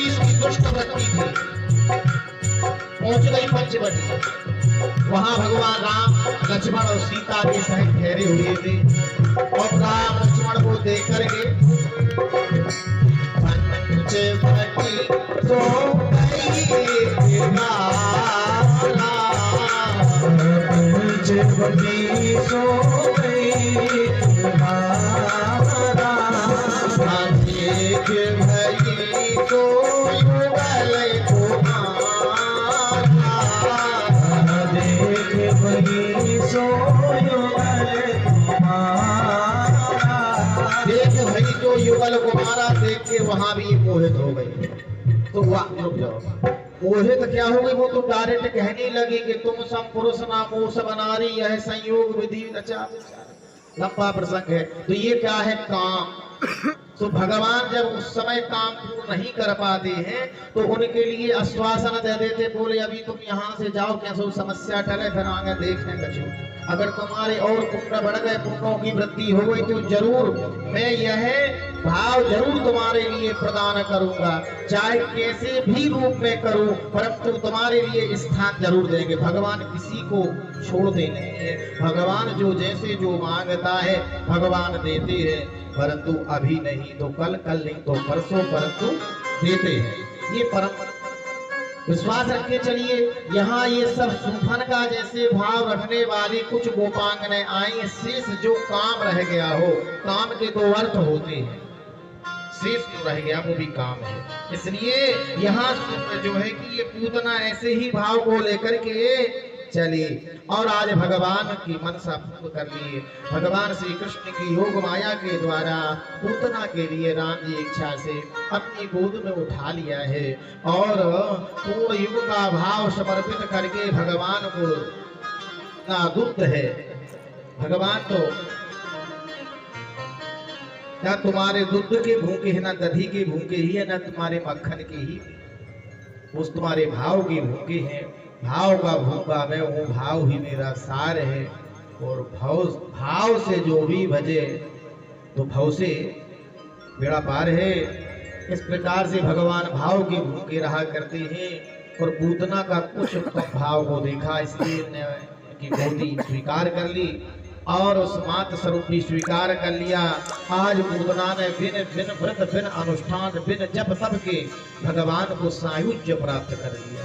भी इसकी दुष्ट वृत्ति थी। पहुंच गई पंचवटी। वहां भगवान राम लक्ष्मण और सीता के सहित ठहरे हुए थे और राम लक्ष्मण को देख करके पंचवटी सो गई माला, पंचवटी सो गई माला, देख भई तो युगल कुमारा, देख भई सो युगल कुमारा, देख भई तो युगल कुमारा। देख के वहां भी मोहित हो गई। तो रुक जाओ, मोहित क्या हो गई? वो तो डायरेक्ट कहने लगी कि तुम सम पुरुष नामो सब नारी, यह संयोग विधि रचा। लंबा प्रसंग है। तो ये क्या है? काम। तो भगवान जब उस समय काम पूर्ण नहीं कर पाते हैं तो उनके लिए आश्वासन दे देते, बोले अभी तुम यहाँ से जाओ, क्या सो समस्या टले, फिर आगे देखें कछु। अगर तुम्हारे और पुण्य बढ़ गए, पुण्यों की वृद्धि हो गई तो जरूर मैं यह भाव जरूर तुम्हारे लिए प्रदान करूंगा, चाहे कैसे भी रूप में करूं, परंतु तुम्हारे लिए स्थान जरूर देंगे। भगवान किसी को छोड़ते नहीं है। भगवान जो जैसे जो मांगता है भगवान देते हैं, परंतु अभी नहीं तो कल, कल नहीं तो परसों, परंतु देते हैं। ये परम विश्वास रख के चलिए। यहाँ ये सब सुफन का जैसे भाव रखने वाली कुछ गोपांगने आई, शेष जो काम रह गया हो, काम के दो अर्थ होते हैं, शेष जो रह गया वो भी काम है। इसलिए यहाँ जो है कि ये पूतना ऐसे ही भाव को लेकर के चलिए और आज भगवान की मनसा पूर्ण कर लिए। भगवान श्री कृष्ण की योग माया के द्वारा पूतना के लिए राम जी इच्छा से अपनी गोद में उठा लिया है और पूर्ण युग का भाव समर्पित करके भगवान को ना दुग्ध है। भगवान तो ना तुम्हारे दूध के भूखे है, ना दही के भूखे ही है, ना तुम्हारे मक्खन के ही, उस तुम्हारे भाव के भूखे हैं। भाव का भूखा मैं हूँ, भाव ही मेरा सार है और भाव से जो भी भजे तो भाव से बेड़ा पार है। इस प्रकार से भगवान भाव के भूखे रहा करते हैं और पूतना का कुछ भाव को देखा, इसलिए की गोदी स्वीकार कर ली और उस मात स्वरूप भी स्वीकार कर लिया। आज पूतना ने बिन बिन व्रत बिन अनुष्ठान बिन जप तप के भगवान को सायुज्य प्राप्त कर लिया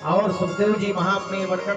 और सुखदेव जी महाप्रिय बनकर